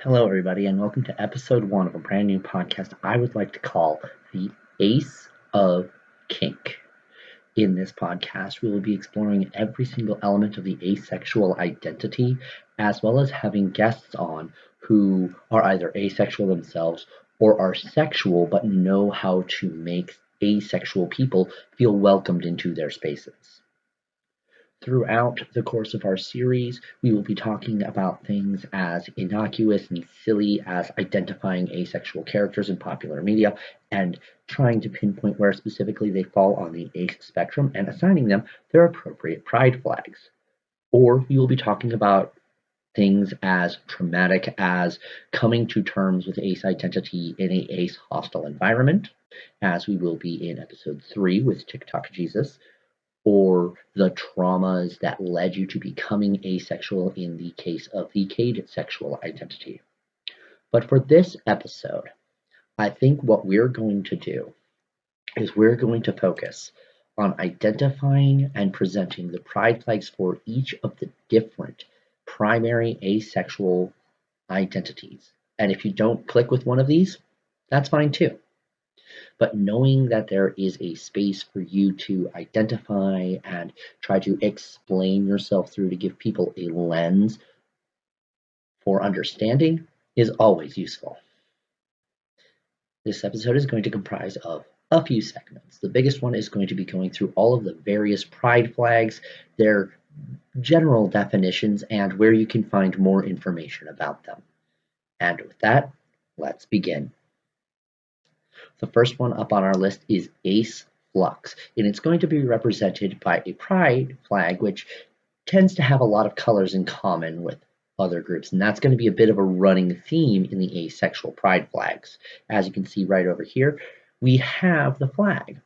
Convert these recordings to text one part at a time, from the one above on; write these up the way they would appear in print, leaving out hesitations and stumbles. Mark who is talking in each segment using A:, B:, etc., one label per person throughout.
A: Hello, everybody, and welcome to episode 1 of a brand new podcast I would like to call the Ace of Kink. In this podcast, we will be exploring every single element of the asexual identity, as well as having guests on who are either asexual themselves or are sexual but know how to make asexual people feel welcomed into their spaces. Throughout the course of our series, we will be talking about things as innocuous and silly as identifying asexual characters in popular media and trying to pinpoint where specifically they fall on the ace spectrum and assigning them their appropriate pride flags. Or we will be talking about things as traumatic as coming to terms with ace identity in a ace hostile environment, as we will be in episode 3 with TikTok Jesus, or the traumas that led you to becoming asexual in the case of the caed sexual identity. But for this episode, I think what we're going to do is we're going to focus on identifying and presenting the pride flags for each of the different primary asexual identities. And if you don't click with one of these, that's fine too. But knowing that there is a space for you to identify and try to explain yourself through to give people a lens for understanding is always useful. This episode is going to comprise of a few segments. The biggest one is going to be going through all of the various pride flags, their general definitions, and where you can find more information about them. And with that, let's begin. The first one up on our list is Ace Flux, and it's going to be represented by a pride flag, which tends to have a lot of colors in common with other groups, and that's going to be a bit of a running theme in the asexual pride flags. As you can see right over here, we have the flag.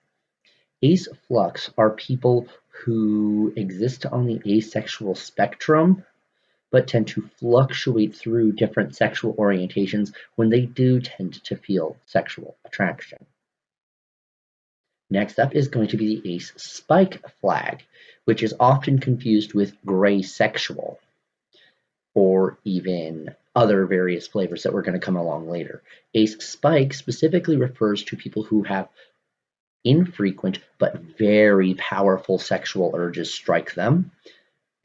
A: Ace Flux are people who exist on the asexual spectrum, but tend to fluctuate through different sexual orientations when they do tend to feel sexual attraction. Next up is going to be the ace spike flag, which is often confused with gray sexual, or even other various flavors that we're going to come along later. Ace spike specifically refers to people who have infrequent but very powerful sexual urges strike them,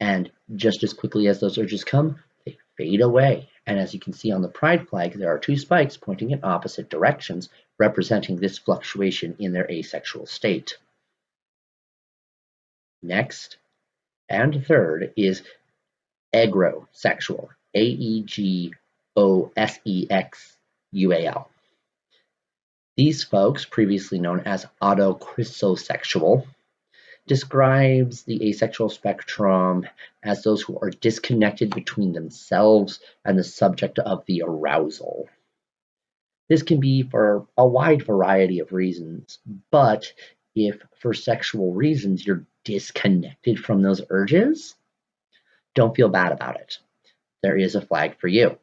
A: and just as quickly as those urges come, they fade away. And as you can see on the pride flag, there are two spikes pointing in opposite directions, representing this fluctuation in their asexual state. Next, and third, is agrosexual, A-E-G-O-S-E-X-U-A-L. These folks, previously known as autochrysosexual, describes the asexual spectrum as those who are disconnected between themselves and the subject of the arousal. This can be for a wide variety of reasons, but if for sexual reasons you're disconnected from those urges, don't feel bad about it. There is a flag for you.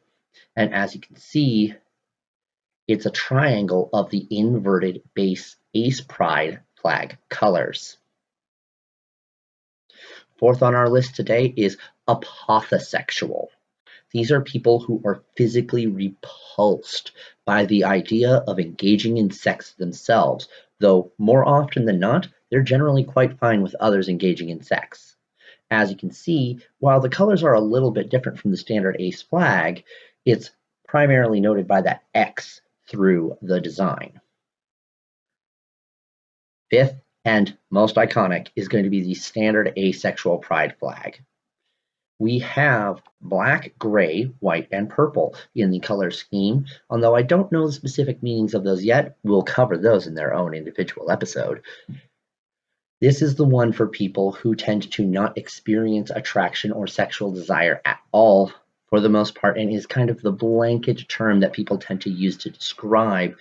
A: And as you can see, it's a triangle of the inverted base ace pride flag colors. Fourth on our list today is apothosexual. These are people who are physically repulsed by the idea of engaging in sex themselves, though more often than not, they're generally quite fine with others engaging in sex. As you can see, while the colors are a little bit different from the standard ace flag, it's primarily noted by that X through the design. Fifth, and most iconic, is going to be the standard asexual pride flag. We have black, gray, white, and purple in the color scheme. Although I don't know the specific meanings of those yet, we'll cover those in their own individual episode. This is the one for people who tend to not experience attraction or sexual desire at all for the most part, and is kind of the blanket term that people tend to use to describe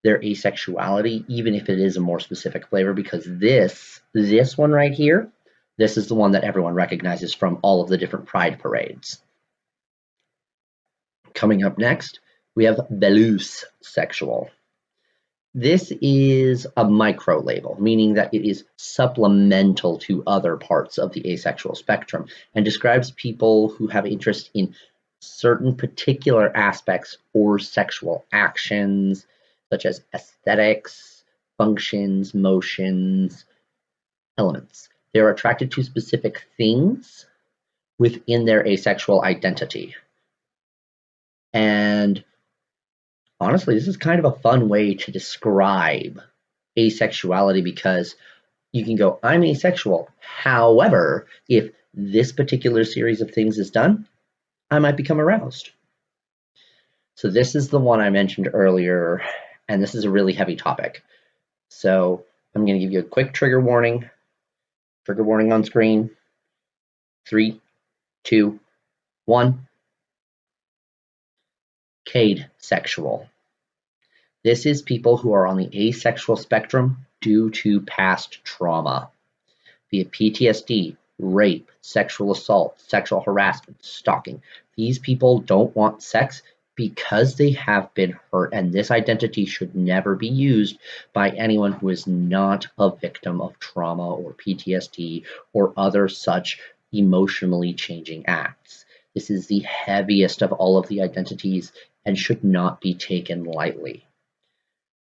A: their asexuality, even if it is a more specific flavor, because this one right here, this is the one that everyone recognizes from all of the different pride parades. Coming up next, we have Belus sexual. This is a micro label, meaning that it is supplemental to other parts of the asexual spectrum and describes people who have interest in certain particular aspects or sexual actions, such as aesthetics, functions, motions, elements. They're attracted to specific things within their asexual identity. And honestly, this is kind of a fun way to describe asexuality because you can go, I'm asexual. However, if this particular series of things is done, I might become aroused. So this is the one I mentioned earlier, and this is a really heavy topic. So I'm going to give you a quick trigger warning. Trigger warning on screen. 3, 2, 1. Caed sexual. This is people who are on the asexual spectrum due to past trauma, be it PTSD, rape, sexual assault, sexual harassment, stalking. These people don't want sex because they have been hurt, and this identity should never be used by anyone who is not a victim of trauma or PTSD or other such emotionally changing acts. This is the heaviest of all of the identities and should not be taken lightly.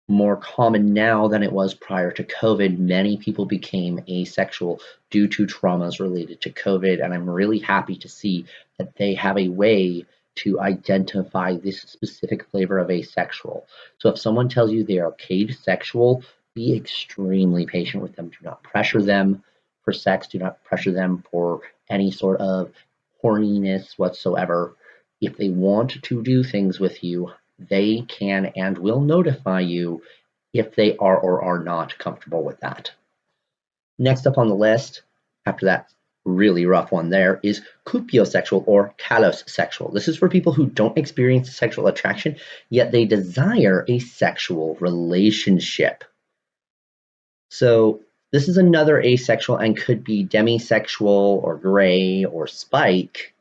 A: More common now than it was prior to COVID. Many people became asexual due to traumas related to COVID, and I'm really happy to see that they have a way to identify this specific flavor of asexual. So if someone tells you they are caed sexual, be extremely patient with them. Do not pressure them for sex. Do not pressure them for any sort of horniness whatsoever. If they want to do things with you, they can and will notify you if they are or are not comfortable with that. Next up on the list, after that really rough one there, is cupiosexual or callosexual. This is for people who don't experience sexual attraction, yet they desire a sexual relationship. So this is another asexual and could be demisexual or gray or spike,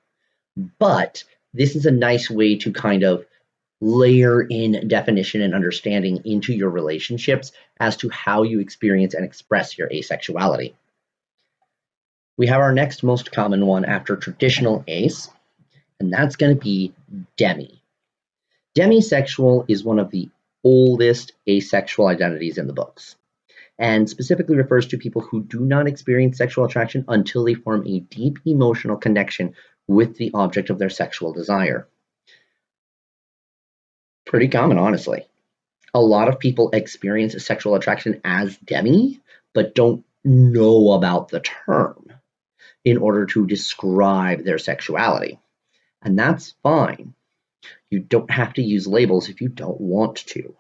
A: but this is a nice way to kind of layer in definition and understanding into your relationships as to how you experience and express your asexuality. We have our next most common one after traditional ace, and that's going to be demi. Demisexual is one of the oldest asexual identities in the books, and specifically refers to people who do not experience sexual attraction until they form a deep emotional connection with the object of their sexual desire. Pretty common, honestly. A lot of people experience sexual attraction as demi, but don't know about the term in order to describe their sexuality. And that's fine. You don't have to use labels if you don't want to.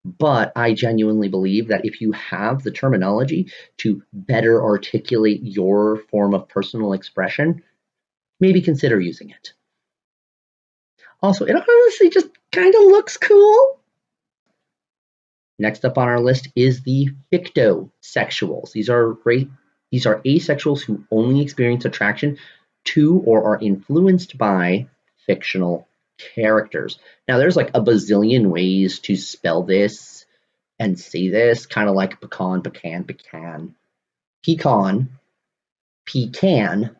A: But I genuinely believe that if you have the terminology to better articulate your form of personal expression, maybe consider using it. Also, it honestly just kind of looks cool. Next up on our list is the fictosexuals. These are asexuals who only experience attraction to or are influenced by fictional characters. Now, there's like a bazillion ways to spell this and say this, kind of like pecan, pecan, pecan, pecan, pecan,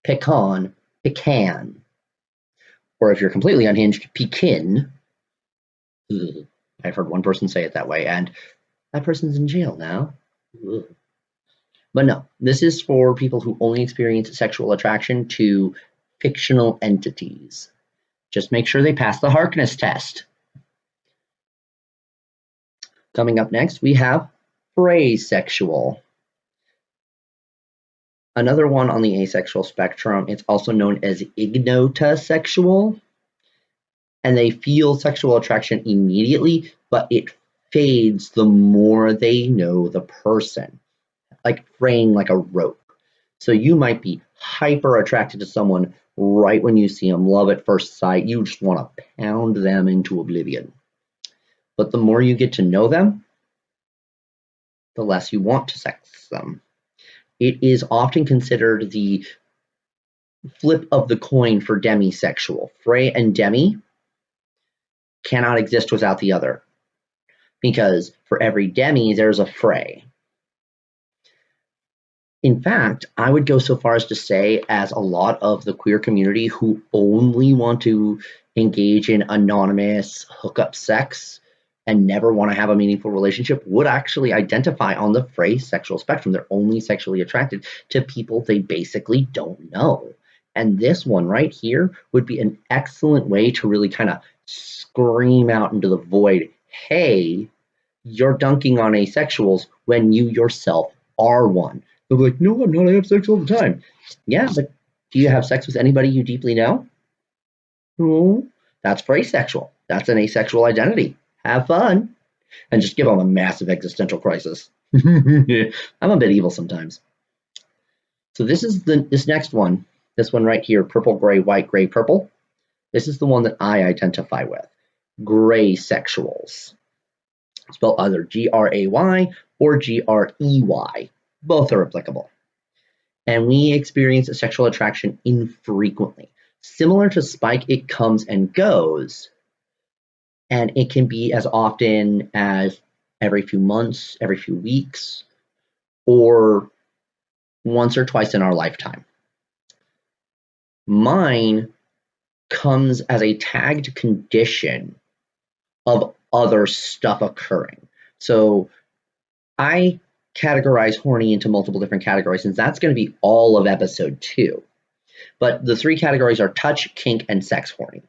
A: pecan, pecan. Or if you're completely unhinged, pekin. Ugh. I've heard one person say it that way, and that person's in jail now. Ugh. But no, this is for people who only experience sexual attraction to fictional entities. Just make sure they pass the Harkness test. Coming up next, we have phrasexual. Another one on the asexual spectrum. It's also known as ignotasexual. And they feel sexual attraction immediately, but it fades the more they know the person, like fraying like a rope. So you might be hyper attracted to someone right when you see them, love at first sight. You just want to pound them into oblivion. But the more you get to know them, the less you want to sex them. It is often considered the flip of the coin for demisexual. Fray and demi cannot exist without the other, because for every demi, there's a fray. In fact, I would go so far as to say, as a lot of the queer community who only want to engage in anonymous hookup sex and never want to have a meaningful relationship would actually identify on the phrase sexual spectrum. They're only sexually attracted to people they basically don't know. And this one right here would be an excellent way to really kind of scream out into the void, hey, you're dunking on asexuals when you yourself are one. They're like, no, I'm not. I have sex all the time. Yeah, but do you have sex with anybody you deeply know? No. That's for asexual. That's an asexual identity. Have fun. And just give them a massive existential crisis. I'm a bit evil sometimes. So this next one, this one right here, purple, gray, white, gray, purple. This is the one that I identify with. Gray sexuals. Spelled either Gray or Grey. Both are applicable. And we experience a sexual attraction infrequently. Similar to Spike, it comes and goes, and it can be as often as every few months, every few weeks, or once or twice in our lifetime. Mine comes as a tagged condition of other stuff occurring. So I categorize horny into multiple different categories, and that's going to be all of episode 2. But the 3 categories are touch, kink, and sex horny.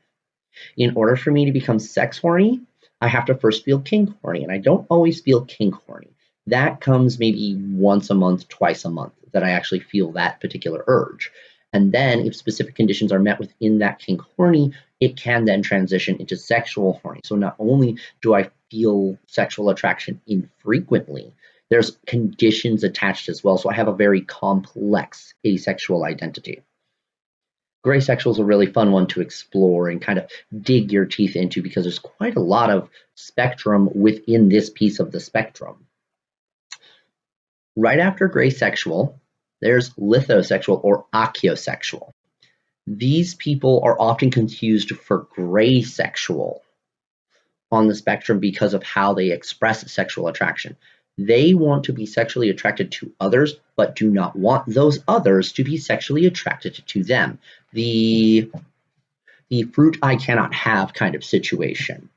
A: In order for me to become sex horny, I have to first feel kink horny, and I don't always feel kink horny. That comes maybe once a month, twice a month, that I actually feel that particular urge. And then if specific conditions are met within that kink horny, it can then transition into sexual horny. So not only do I feel sexual attraction infrequently, there's conditions attached as well. So I have a very complex asexual identity. Gray sexual is a really fun one to explore and kind of dig your teeth into because there's quite a lot of spectrum within this piece of the spectrum. Right after gray sexual, there's lithosexual or achiosexual. These people are often confused for gray sexual on the spectrum because of how they express sexual attraction. They want to be sexually attracted to others, but do not want those others to be sexually attracted to them. The fruit I cannot have kind of situation.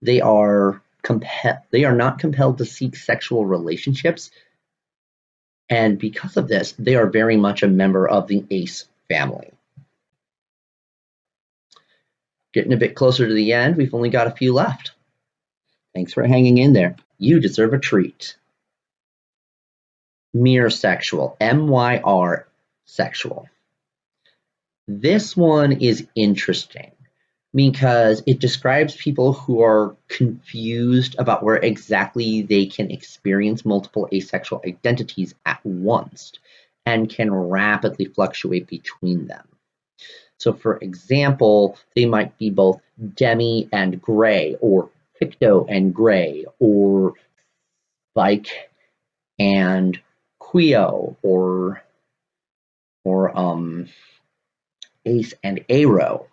A: They are not compelled to seek sexual relationships, and because of this, they are very much a member of the ace family. Getting a bit closer to the end, we've only got a few left. Thanks for hanging in there. You deserve a treat. Myr sexual, MYR sexual. This one is interesting because it describes people who are confused about where exactly they can experience multiple asexual identities at once and can rapidly fluctuate between them. So for example, they might be both demi and gray, or picto and gray, or spike and quio, or ace and aro.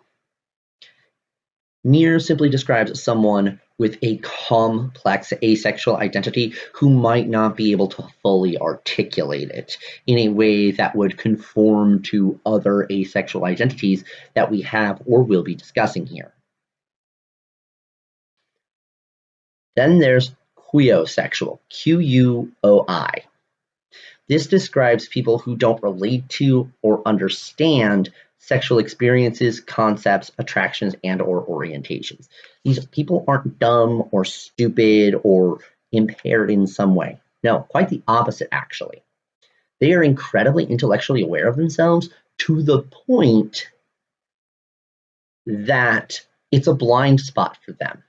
A: Myr simply describes someone with a complex asexual identity who might not be able to fully articulate it in a way that would conform to other asexual identities that we have or will be discussing here. Then there's quiosexual, Quoi. This describes people who don't relate to or understand sexual experiences, concepts, attractions, and or orientations. These people aren't dumb or stupid or impaired in some way. No, quite the opposite, actually. They are incredibly intellectually aware of themselves to the point that it's a blind spot for them.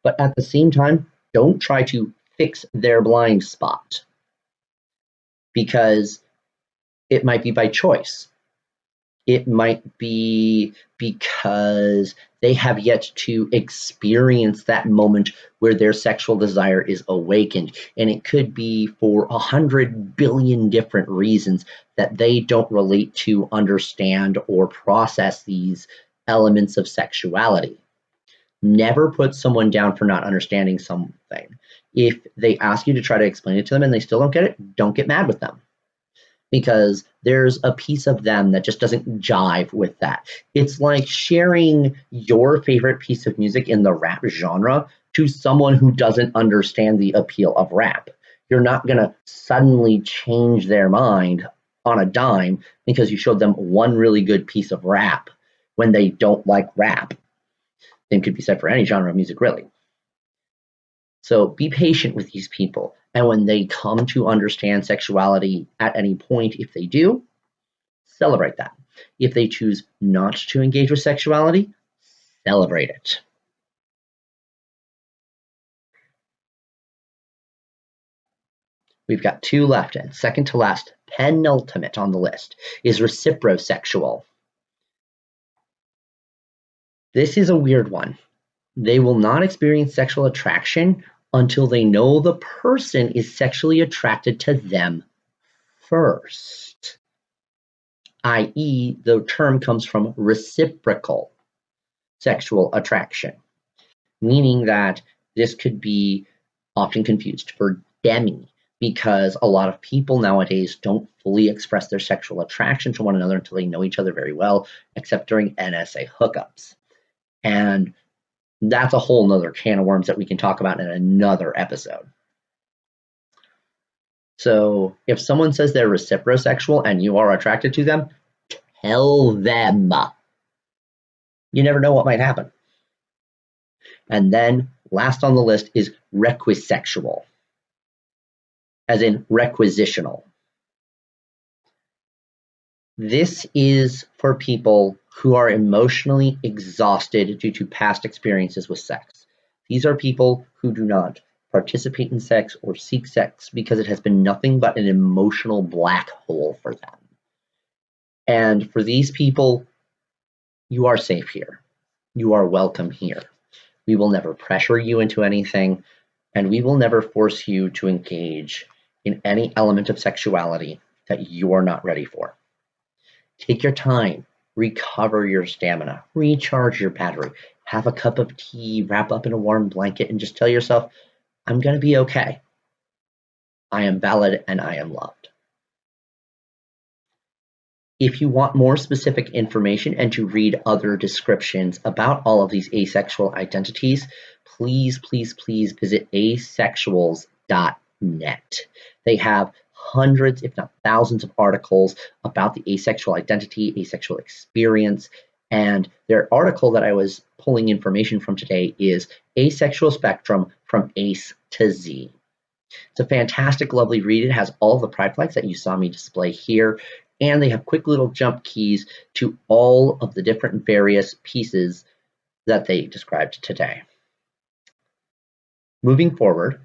A: But at the same time, don't try to fix their blind spot because it might be by choice. It might be because they have yet to experience that moment where their sexual desire is awakened. And it could be for 100 billion different reasons that they don't relate to, understand, or process these elements of sexuality. Never put someone down for not understanding something. If they ask you to try to explain it to them and they still don't get it, don't get mad with them. because there's a piece of them that just doesn't jive with that. It's like sharing your favorite piece of music in the rap genre to someone who doesn't understand the appeal of rap. You're not going to suddenly change their mind on a dime because you showed them one really good piece of rap when they don't like rap. Same could be said for any genre of music, really. So be patient with these people. And when they come to understand sexuality at any point, if they do, celebrate that. If they choose not to engage with sexuality, celebrate it. We've got two left, and second to last, penultimate on the list, is reciprosexual. This is a weird one. They will not experience sexual attraction until they know the person is sexually attracted to them first, i.e., the term comes from reciprocal sexual attraction, meaning that this could be often confused for demi, because a lot of people nowadays don't fully express their sexual attraction to one another until they know each other very well, except during NSA hookups. And that's a whole nother can of worms that we can talk about in another episode. So if someone says they're reciprosexual and you are attracted to them, tell them. You never know what might happen. And then last on the list is requisexual, as in requisitional. This is for people who are emotionally exhausted due to past experiences with sex. These are people who do not participate in sex or seek sex because it has been nothing but an emotional black hole for them. And for these people, you are safe here. You are welcome here. We will never pressure you into anything, and we will never force you to engage in any element of sexuality that you are not ready for. Take your time, recover your stamina, recharge your battery, have a cup of tea, wrap up in a warm blanket, and just tell yourself, I'm going to be okay. I am valid and I am loved. If you want more specific information and to read other descriptions about all of these asexual identities, please visit asexuals.net. They have hundreds, if not thousands, of articles about the asexual identity, asexual experience, and their article that I was pulling information from today is Asexual Spectrum from Ace to Z. It's a fantastic, lovely read. It has all the pride flags that you saw me display here, and they have quick little jump keys to all of the different various pieces that they described today. Moving forward,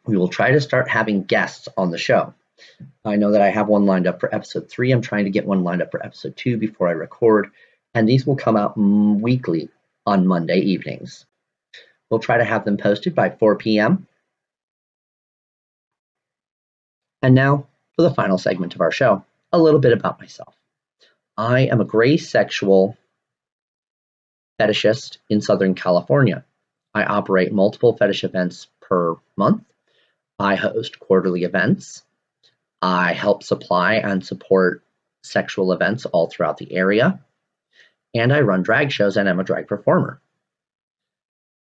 A: we will try to start having guests on the show. I know that I have one lined up for episode 3. I'm trying to get one lined up for episode 2 before I record, and these will come out weekly on Monday evenings. We'll try to have them posted by 4 p.m. And now for the final segment of our show, a little bit about myself. I am a gray sexual fetishist in Southern California. I operate multiple fetish events per month. I host quarterly events. I help supply and support sexual events all throughout the area. And I run drag shows and I'm a drag performer.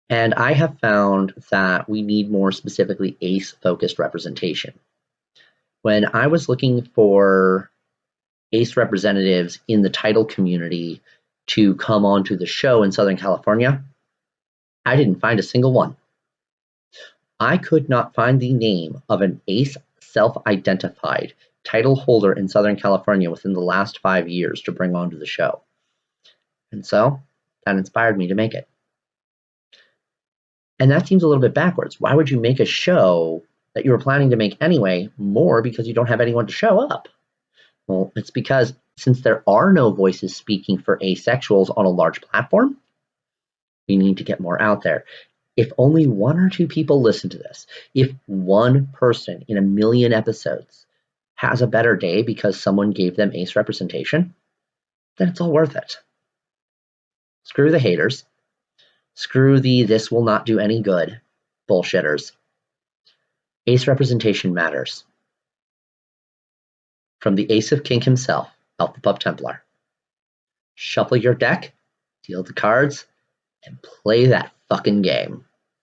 A: And I have found that we need more specifically ace-focused representation. When I was looking for ace representatives in the title community to come onto the show in Southern California, I didn't find a single one. I could not find the name of an ace self-identified title holder in Southern California within the last 5 years to bring onto the show. And so that inspired me to make it. And that seems a little bit backwards. Why would you make a show that you were planning to make anyway more because you don't have anyone to show up? Well, it's because since there are no voices speaking for asexuals on a large platform, we need to get more out there. If only 1 or 2 people listen to this, if one person in 1 million episodes has a better day because someone gave them ace representation, then it's all worth it. Screw the haters. Screw the this will not do any good bullshitters. Ace representation matters. From the Ace of Kink himself, Alpha Pup Templar. Shuffle your deck, deal the cards, and play that fucking game.